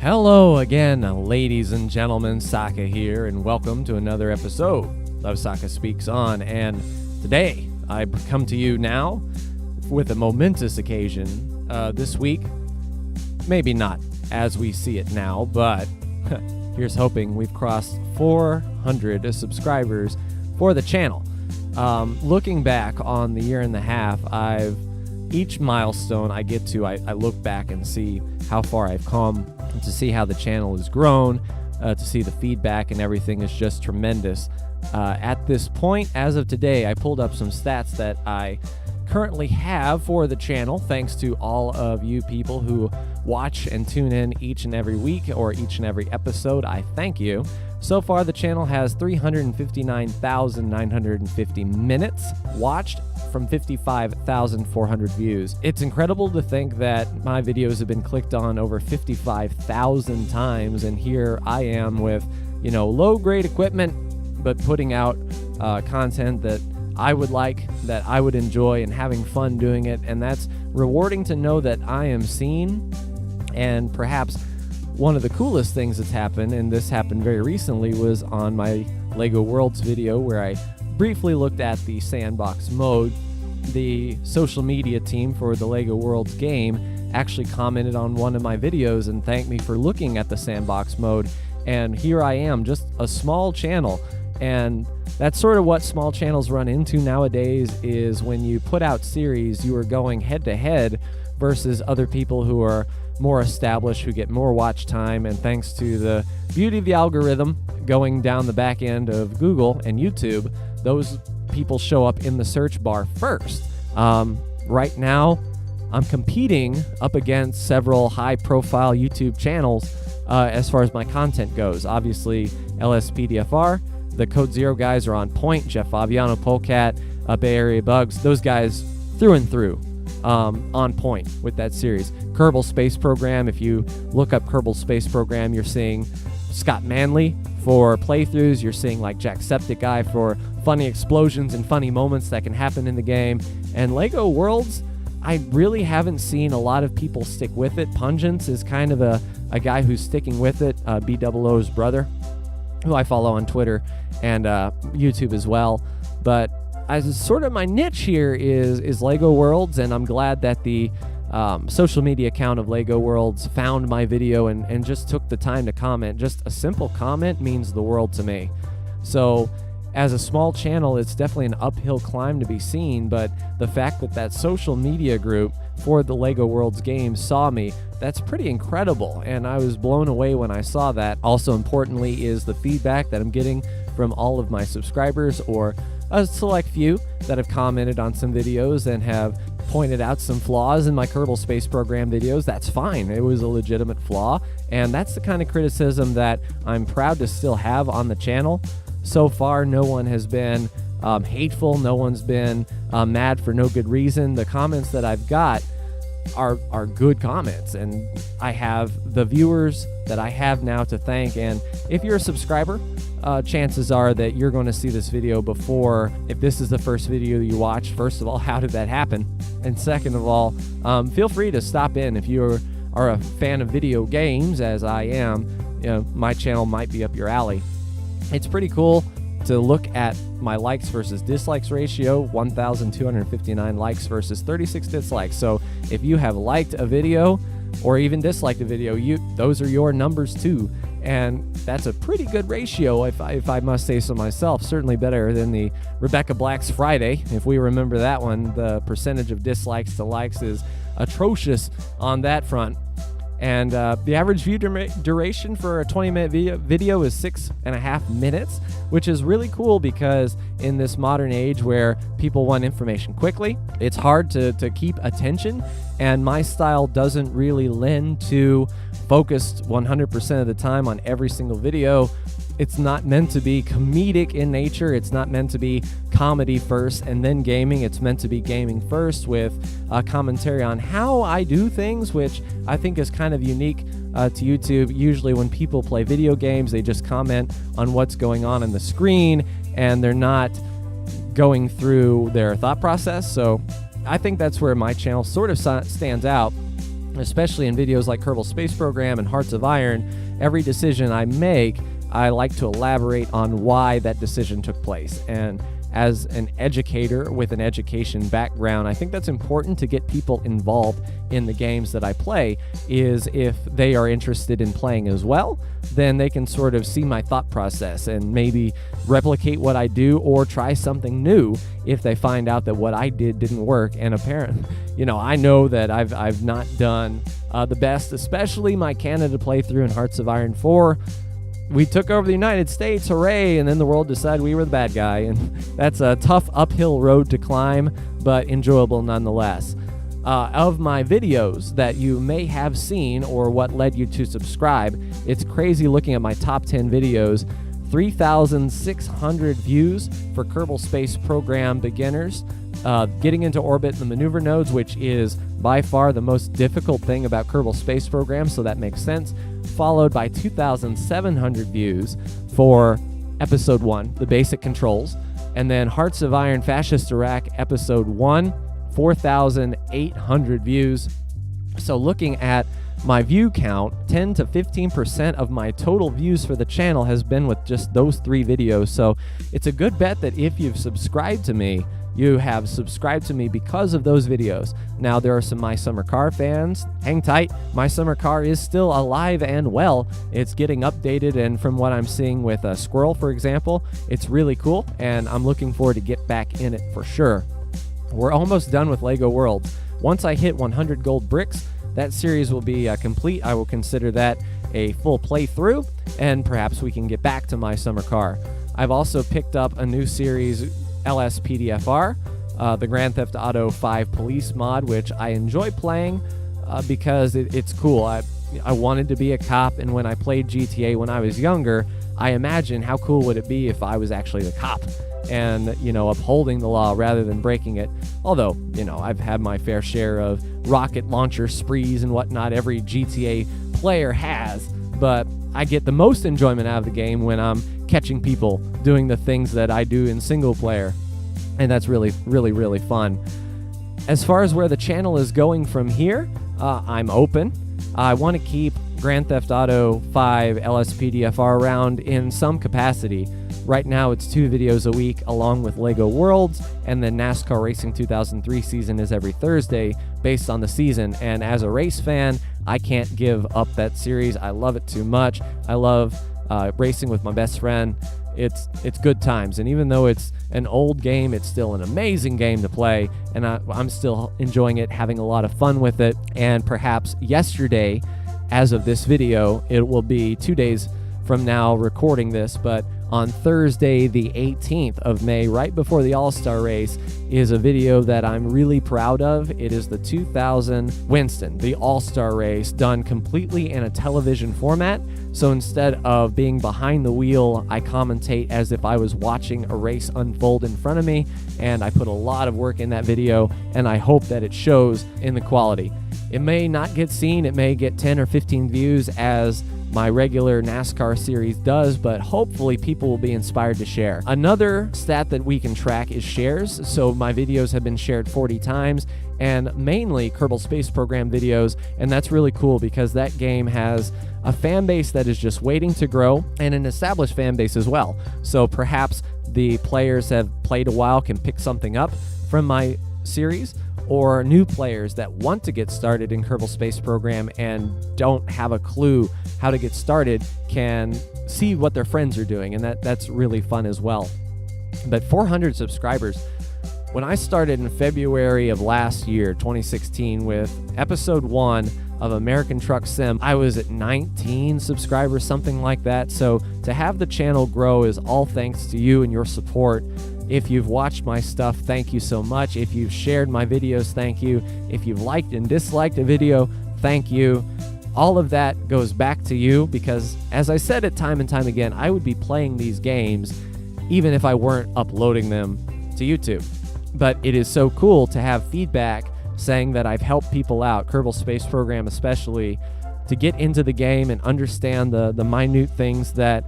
Hello again, ladies and gentlemen, Saka here, and welcome to another episode of Saka Speaks On. And today, I come to you now with a momentous occasion. This week, maybe not as we see it now, but here's hoping we've crossed 400 subscribers for the channel. Looking back on the year and a half, each milestone I get to, I look back and see how far I've come, to see how the channel has grown, to see the feedback and everything is just tremendous. At this point, as of today, I pulled up some stats that I currently have for the channel, thanks to all of you people who watch and tune in each and every week or each and every episode. I thank you. So far, the channel has 359,950 minutes watched from 55,400 views. It's incredible to think that my videos have been clicked on over 55,000 times, and here I am with, low-grade equipment, but putting out content that I would like, that I would enjoy, and having fun doing it, and that's rewarding to know that I am seen. And perhaps one of the coolest things that's happened, and this happened very recently, was on my LEGO Worlds video where I briefly looked at the sandbox mode. The social media team for the LEGO Worlds game actually commented on one of my videos and thanked me for looking at the sandbox mode. And here I am, just a small channel. And that's sort of what small channels run into nowadays, is when you put out series, you are going head to head versus other people who are more established, who get more watch time, and thanks to the beauty of the algorithm going down the back end of Google and YouTube, those people show up in the search bar first. Right now, I'm competing up against several high-profile YouTube channels as far as my content goes. Obviously, LSPDFR, the Code Zero guys are on point. Jeff Fabiano, Polecat, Bay Area Bugs, those guys through and through. On point with that series. Kerbal Space Program, if you look up Kerbal Space Program, you're seeing Scott Manley for playthroughs, you're seeing like Jacksepticeye for funny explosions and funny moments that can happen in the game. And LEGO Worlds, I really haven't seen a lot of people stick with it. Pungence is kind of a guy who's sticking with it, B00's brother, who I follow on Twitter and YouTube as well. But as sort of my niche here is LEGO Worlds, and I'm glad that the social media account of LEGO Worlds found my video and just took the time to comment. Just a simple comment means the world to me. So as a small channel, it's definitely an uphill climb to be seen, but the fact that social media group for the LEGO Worlds game saw me, that's pretty incredible, and I was blown away when I saw that. Also importantly is the feedback that I'm getting from all of my subscribers, or a select few that have commented on some videos and have pointed out some flaws in my Kerbal Space Program videos. That's fine. It was a legitimate flaw, and that's the kind of criticism that I'm proud to still have on the channel. So far, no one has been hateful. No one's been mad for no good reason. The comments that I've got are good comments, and I have the viewers that I have now to thank. And if you're a subscriber, chances are that you're going to see this video before. If this is the first video you watch, first of all, how did that happen? And second of all, feel free to stop in if you are a fan of video games, as I am. My channel might be up your alley. It's pretty cool to look at my likes versus dislikes ratio, 1,259 likes versus 36 dislikes. So if you have liked a video or even disliked a video, those are your numbers too. And that's a pretty good ratio, if I must say so myself. Certainly better than the Rebecca Black's Friday. If we remember that one, the percentage of dislikes to likes is atrocious on that front. And the average view duration for a 20-minute video is 6.5 minutes, which is really cool because in this modern age where people want information quickly, it's hard to keep attention, and my style doesn't really lend to focused 100% of the time on every single video. It's not meant to be comedic in nature. It's not meant to be comedy first and then gaming. It's meant to be gaming first with a commentary on how I do things, which I think is kind of unique to YouTube. Usually when people play video games, they just comment on what's going on the screen and they're not going through their thought process. So I think that's where my channel sort of stands out. especially in videos like Kerbal Space Program and Hearts of Iron, every decision I make, I like to elaborate on why that decision took place. And as an educator with an education background, I think that's important to get people involved in the games that I play, is if they are interested in playing as well, then they can sort of see my thought process and maybe replicate what I do or try something new if they find out that what I did didn't work. And apparently, I know that I've not done the best, especially my Canada playthrough in Hearts of Iron 4. We took over the United States, hooray, and then the world decided we were the bad guy, and that's a tough uphill road to climb, but enjoyable nonetheless. Of my videos that you may have seen or what led you to subscribe, it's crazy looking at my top 10 videos. 3,600 views for Kerbal Space Program beginners, getting into orbit in the maneuver nodes, which is by far the most difficult thing about Kerbal Space Program, so that makes sense, followed by 2,700 views for Episode 1, the basic controls, and then Hearts of Iron Fascist Iraq Episode 1, 4,800 views. So looking at my view count, 10 to 15% of my total views for the channel has been with just those 3 videos. So it's a good bet that if you've subscribed to me, you have subscribed to me because of those videos. Now, there are some My Summer Car fans. Hang tight. My Summer Car is still alive and well. It's getting updated, and from what I'm seeing with Squirrel, for example, it's really cool, and I'm looking forward to get back in it for sure. We're almost done with LEGO Worlds. Once I hit 100 gold bricks, that series will be complete. I will consider that a full playthrough, and perhaps we can get back to My Summer Car. I've also picked up a new series, LSPDFR, the Grand Theft Auto 5 Police mod, which I enjoy playing because it's cool. I wanted to be a cop, and when I played GTA when I was younger, I imagined how cool would it be if I was actually the cop and, upholding the law rather than breaking it. Although, I've had my fair share of rocket launcher sprees and whatnot every GTA player has, but I get the most enjoyment out of the game when I'm catching people doing the things that I do in single player, and that's really, really, really fun. As far as where the channel is going from here, I'm open. I want to keep Grand Theft Auto 5 LSPDFR around in some capacity. Right now it's 2 videos a week along with LEGO Worlds, and then NASCAR Racing 2003 season is every Thursday based on the season. And as a race fan, I can't give up that series. I love it too much. I love racing with my best friend. It's good times, and even though it's an old game, it's still an amazing game to play, and I'm still enjoying it, having a lot of fun with it. And perhaps yesterday, as of this video, it will be 2 days from now recording this, but on Thursday the 18th of May, right before the AllStar Race, is a video that I'm really proud of. It is the 2000 Winston, the AllStar Race, done completely in a television format. So instead of being behind the wheel, I commentate as if I was watching a race unfold in front of me, and I put a lot of work in that video, and I hope that it shows in the quality. It may not get seen, it may get 10 or 15 views as my regular NASCAR series does, but hopefully people will be inspired to share. Another stat that we can track is shares. So my videos have been shared 40 times, and mainly Kerbal Space Program videos, and that's really cool because that game has a fan base that is just waiting to grow, and an established fan base as well. So perhaps the players have played a while can pick something up from my series, or new players that want to get started in Kerbal Space Program and don't have a clue how to get started can see what their friends are doing, and that's really fun as well. But 400 subscribers. When I started in February of last year, 2016, with episode 1 of American Truck Sim, I was at 19 subscribers, something like that. So to have the channel grow is all thanks to you and your support. If you've watched my stuff, thank you so much. If you've shared my videos, thank you. If you've liked and disliked a video, thank you. All of that goes back to you because, as I said it time and time again, I would be playing these games even if I weren't uploading them to YouTube. But it is so cool to have feedback saying that I've helped people out, Kerbal Space Program especially, to get into the game and understand the minute things that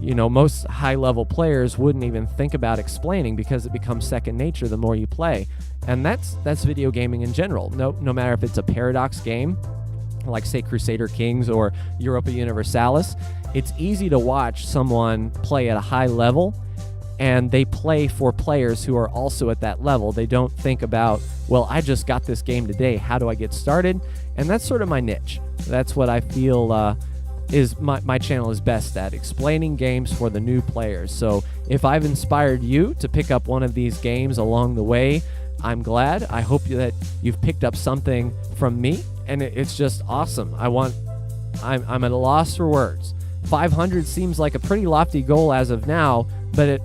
most high-level players wouldn't even think about explaining because it becomes second nature the more you play. And that's video gaming in general. No matter if it's a Paradox game like say Crusader Kings or Europa Universalis, it's easy to watch someone play at a high level, and they play for players who are also at that level. They don't think about, well, I just got this game today, how do I get started? And that's sort of my niche. That's what I feel is my channel is best at, explaining games for the new players. So if I've inspired you to pick up one of these games along the way, I'm glad. I hope that you've picked up something from me, and it's just awesome. I'm at a loss for words. 500 seems like a pretty lofty goal as of now, but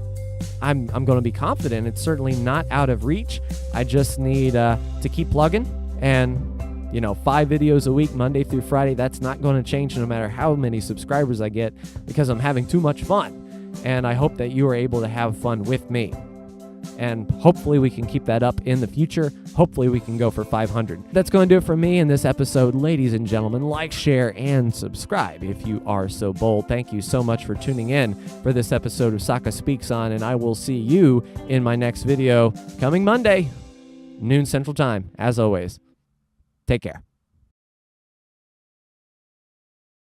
I'm going to be confident. It's certainly not out of reach. I just need to keep plugging, and 5 videos a week, Monday through Friday. That's not going to change no matter how many subscribers I get, because I'm having too much fun, and I hope that you are able to have fun with me. And hopefully we can keep that up in the future. Hopefully we can go for 500. That's going to do it for me in this episode. Ladies and gentlemen, like, share, and subscribe if you are so bold. Thank you so much for tuning in for this episode of Saka Speaks On, and I will see you in my next video coming Monday, noon Central Time. As always, take care.